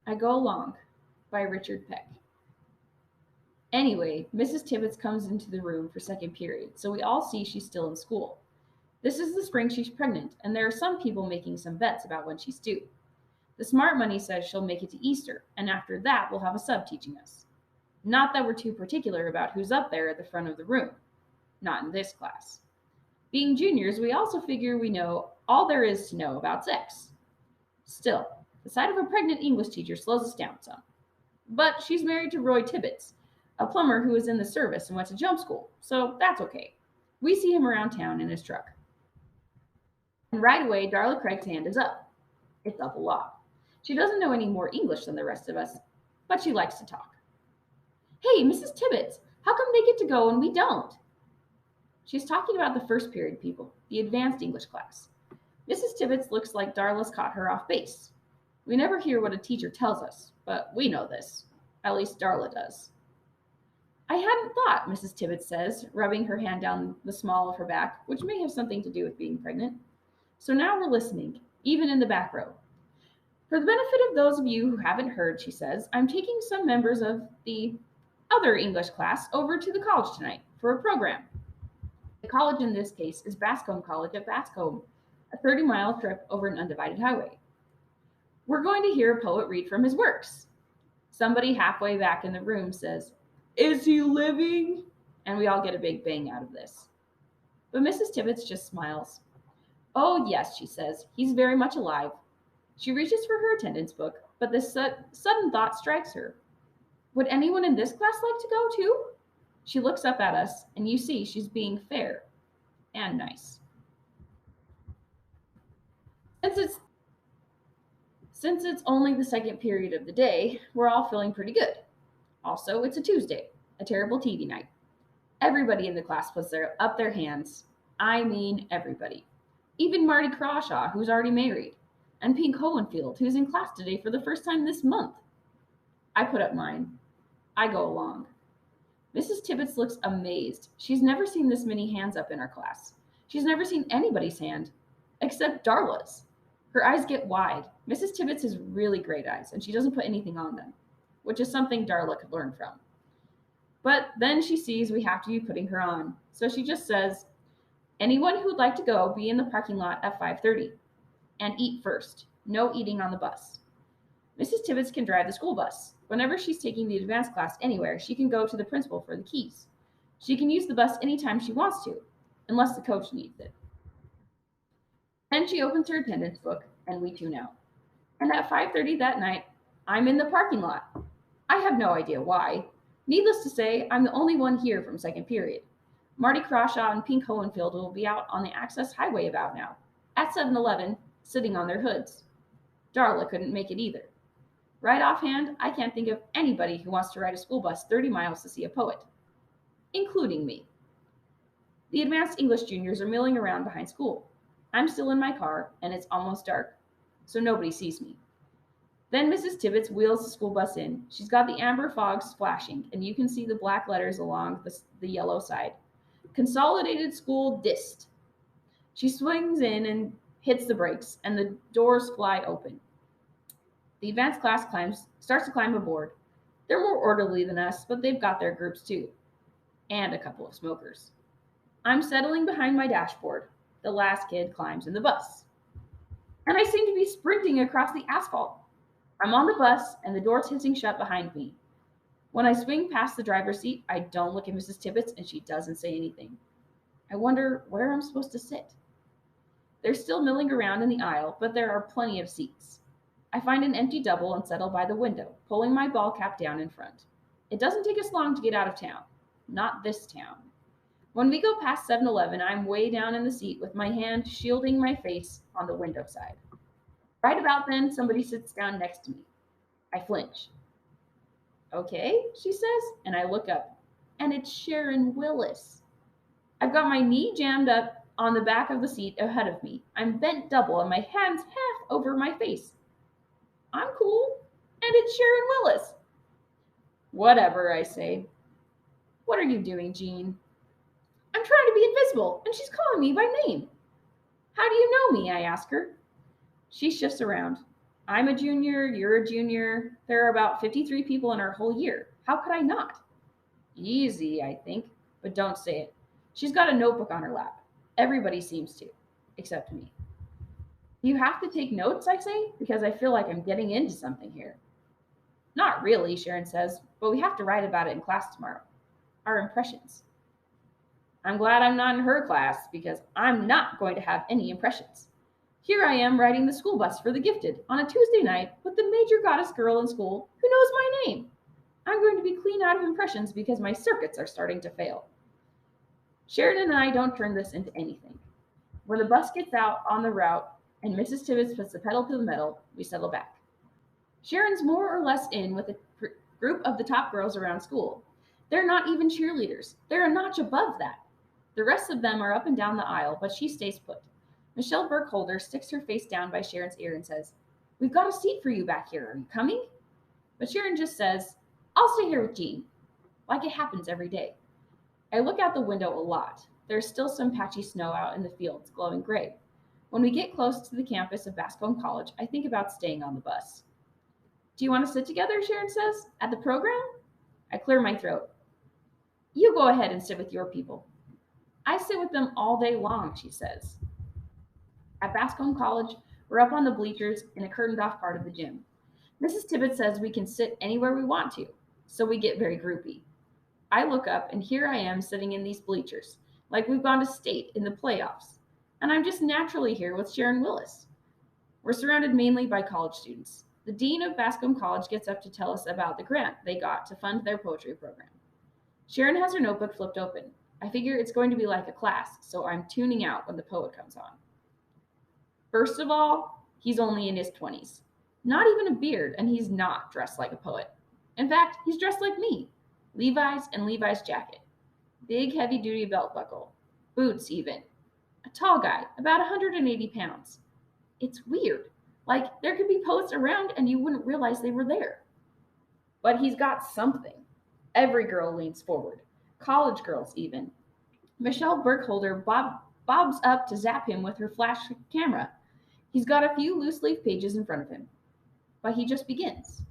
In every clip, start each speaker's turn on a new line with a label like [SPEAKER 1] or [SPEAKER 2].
[SPEAKER 1] I Go Along by Richard Peck. Anyway, Mrs. Tibbets comes into the room for second period, so we all see she's still in school. This is the spring she's pregnant, and there are some people making some bets about when she's due. The smart money says she'll make it to Easter, and after that we'll have a sub teaching us. Not that we're too particular about who's up there at the front of the room. Not in this class. Being juniors, we also figure we know all there is to know about sex. Still, the sight of a pregnant English teacher slows us down some. But she's married to Roy Tibbets, a plumber who was in the service and went to jump school, so that's okay. We see him around town in his truck. And right away, Darla Craig's hand is up. It's up a lot. She doesn't know any more English than the rest of us, but she likes to talk. Hey, Mrs. Tibbets, how come they get to go and we don't? She's talking about the first period people, the advanced English class. Mrs. Tibbets looks like Darla's caught her off base. We never hear what a teacher tells us, but we know this. At least Darla does. I hadn't thought, Mrs. Tibbets says, rubbing her hand down the small of her back, which may have something to do with being pregnant. So now we're listening, even in the back row. For the benefit of those of you who haven't heard, she says, I'm taking some members of the other English class over to the college tonight for a program. The college in this case is Bascombe College at Bascombe, a 30-mile trip over an undivided highway. We're going to hear a poet read from his works. Somebody halfway back in the room says, Is he living? And we all get a big bang out of this. But Mrs. Tibbets just smiles. Oh, yes, she says, he's very much alive. She reaches for her attendance book, but this sudden thought strikes her. Would anyone in this class like to go too? She looks up at us, and you see she's being fair and nice. Since it's only the second period of the day, we're all feeling pretty good. Also, it's a Tuesday, a terrible TV night. Everybody in the class puts up their hands. I mean everybody. Even Marty Crawshaw, who's already married, and Pink Hohenfield, who's in class today for the first time this month. I put up mine. I go along. Mrs. Tibbets looks amazed. She's never seen this many hands up in our class. She's never seen anybody's hand, except Darla's. Her eyes get wide. Mrs. Tibbets has really great eyes, and she doesn't put anything on them, which is something Darla could learn from. But then she sees we have to be putting her on, so she just says, anyone who would like to go, be in the parking lot at 5:30. And eat first. No eating on the bus. Mrs. Tibbets can drive the school bus. Whenever she's taking the advanced class anywhere, she can go to the principal for the keys. She can use the bus anytime she wants to, unless the coach needs it. Then she opens her attendance book, and we tune out. And at 5:30 that night, I'm in the parking lot. I have no idea why. Needless to say, I'm the only one here from second period. Marty Crawshaw and Pink Hohenfield will be out on the access highway about now, at 7-Eleven, sitting on their hoods. Darla couldn't make it either. Right offhand, I can't think of anybody who wants to ride a school bus 30 miles to see a poet, including me. The advanced English juniors are milling around behind school. I'm still in my car, and it's almost dark, so nobody sees me. Then Mrs. Tibbets wheels the school bus in. She's got the amber fogs flashing, and you can see the black letters along the yellow side. Consolidated School Dist. She swings in and hits the brakes, and the doors fly open. The advanced class starts to climb aboard. They're more orderly than us, but they've got their groups too, and a couple of smokers. I'm settling behind my dashboard. The last kid climbs in the bus, and I seem to be sprinting across the asphalt. I'm on the bus, and the door's hissing shut behind me. When I swing past the driver's seat, I don't look at Mrs. Tibbets, and she doesn't say anything. I wonder where I'm supposed to sit. They're still milling around in the aisle, but there are plenty of seats. I find an empty double and settle by the window, pulling my ball cap down in front. It doesn't take us long to get out of town. Not this town. When we go past 7-Eleven, I'm way down in the seat with my hand shielding my face on the window side. Right about then, somebody sits down next to me. I flinch. Okay, she says, and I look up, and it's Sharon Willis. I've got my knee jammed up on the back of the seat ahead of me. I'm bent double, and my hands half over my face. I'm cool, and it's Sharon Willis. Whatever, I say. What are you doing, Jean? I'm trying to be invisible, and she's calling me by name. How do you know me? I ask her. She shifts around. I'm a junior, you're a junior. There are about 53 people in our whole year. How could I not? Easy, I think, but don't say it. She's got a notebook on her lap. Everybody seems to, except me. Do you have to take notes, I say, because I feel like I'm getting into something here. Not really, Sharon says, but we have to write about it in class tomorrow. Our impressions. I'm glad I'm not in her class because I'm not going to have any impressions. Here I am riding the school bus for the gifted on a Tuesday night with the major goddess girl in school who knows my name. I'm going to be clean out of impressions because my circuits are starting to fail. Sharon and I don't turn this into anything. When the bus gets out on the route and Mrs. Tibbets puts the pedal to the metal, we settle back. Sharon's more or less in with a group of the top girls around school. They're not even cheerleaders. They're a notch above that. The rest of them are up and down the aisle, but she stays put. Michelle Burkholder sticks her face down by Sharon's ear and says, "We've got a seat for you back here. Are you coming?" But Sharon just says, "I'll stay here with Jean," like it happens every day. I look out the window a lot. There's still some patchy snow out in the fields, glowing gray. When we get close to the campus of Bascom College, I think about staying on the bus. "Do you want to sit together?" Sharon says. "At the program?" I clear my throat. "You go ahead and sit with your people." "I sit with them all day long," she says. At Bascom College, we're up on the bleachers in a curtained off part of the gym. Mrs. Tibbet says we can sit anywhere we want to, so we get very groupy. I look up, and here I am sitting in these bleachers, like we've gone to state in the playoffs, and I'm just naturally here with Sharon Willis. We're surrounded mainly by college students. The dean of Bascom College gets up to tell us about the grant they got to fund their poetry program. Sharon has her notebook flipped open. I figure it's going to be like a class, so I'm tuning out when the poet comes on. First of all, he's only in his 20s. Not even a beard, and he's not dressed like a poet. In fact, he's dressed like me. Levi's and Levi's jacket. Big heavy-duty belt buckle. Boots, even. A tall guy, about 180 pounds. It's weird. Like, there could be poets around and you wouldn't realize they were there. But he's got something. Every girl leans forward. College girls, even. Michelle Burkholder bobs up to zap him with her flash camera. He's got a few loose-leaf pages in front of him. But he just begins.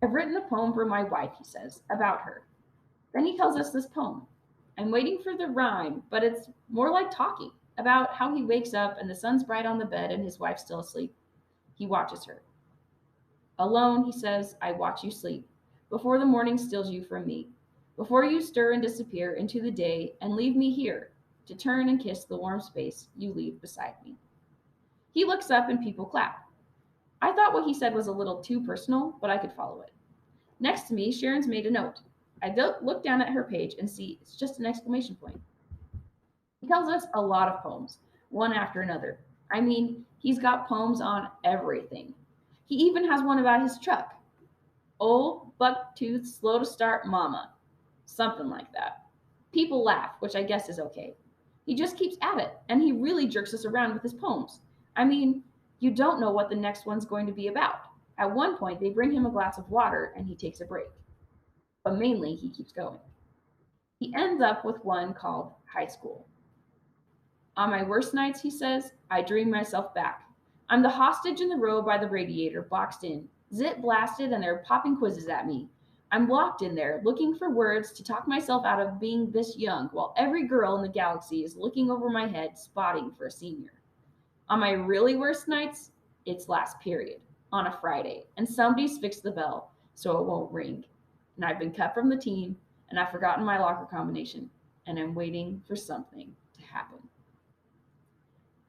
[SPEAKER 1] "I've written a poem for my wife," he says, "about her." Then he tells us this poem. I'm waiting for the rhyme, but it's more like talking about how he wakes up and the sun's bright on the bed and his wife's still asleep. He watches her. "Alone," he says, "I watch you sleep, before the morning steals you from me, before you stir and disappear into the day and leave me here to turn and kiss the warm space you leave beside me." He looks up and people clap. I thought what he said was a little too personal, but I could follow it. Next to me, Sharon's made a note. I look down at her page and see it's just an exclamation point. He tells us a lot of poems, one after another. I mean, he's got poems on everything. He even has one about his truck. "Old, buck-toothed, slow to start mama." Something like that. People laugh, which I guess is okay. He just keeps at it, and he really jerks us around with his poems. I mean, you don't know what the next one's going to be about. At one point, they bring him a glass of water, and he takes a break. But mainly, he keeps going. He ends up with one called High School. "On my worst nights," he says, "I dream myself back. I'm the hostage in the row by the radiator, boxed in, zit blasted, and they're popping quizzes at me. I'm locked in there, looking for words to talk myself out of being this young, while every girl in the galaxy is looking over my head, spotting for a senior. On my really worst nights, it's last period, on a Friday, and somebody's fixed the bell so it won't ring. And I've been cut from the team, and I've forgotten my locker combination, and I'm waiting for something to happen."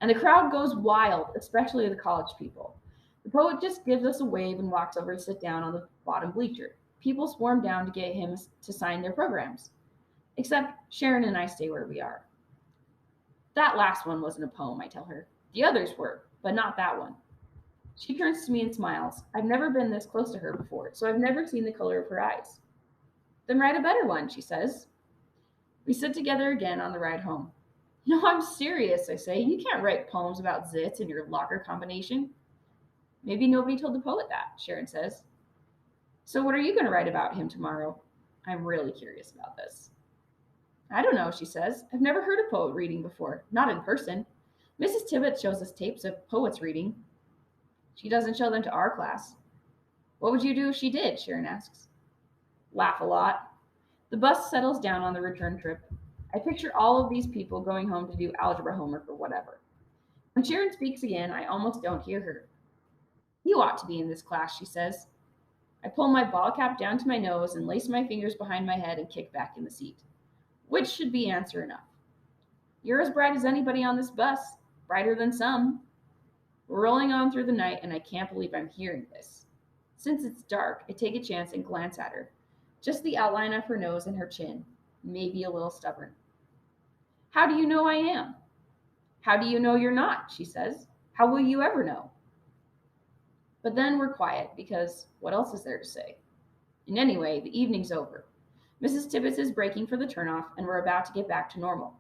[SPEAKER 1] And the crowd goes wild, especially the college people. The poet just gives us a wave and walks over to sit down on the bottom bleacher. People swarm down to get him to sign their programs. Except Sharon and I stay where we are. "That last one wasn't a poem," I tell her. "The others were, but not that one." She turns to me and smiles. I've never been this close to her before, so I've never seen the color of her eyes. "Then write a better one," she says. We sit together again on the ride home. "No, I'm serious," I say. "You can't write poems about zits and your locker combination." "Maybe nobody told the poet that," Sharon says. "So what are you going to write about him tomorrow?" I'm really curious about this. "I don't know," she says. "I've never heard a poet reading before, not in person. Mrs. Tibbet shows us tapes of poets reading." She doesn't show them to our class. What would you do if she did? Sharon asks. Laugh a lot. The bus settles down on the return trip. I picture all of these people going home to do algebra homework or whatever. When Sharon speaks again, I almost don't hear her. You ought to be in this class, she says. I pull my ball cap down to my nose and lace my fingers behind my head and kick back in the seat. Which should be answer enough. You're as bright as anybody on this bus, brighter than some. We're rolling on through the night, and I can't believe I'm hearing this. Since it's dark, I take a chance and glance at her. Just the outline of her nose and her chin, maybe a little stubborn. How do you know I am? How do you know you're not? She says. How will you ever know? But then we're quiet because what else is there to say? And anyway, the evening's over. Mrs. Tibbets is breaking for the turnoff, and we're about to get back to normal.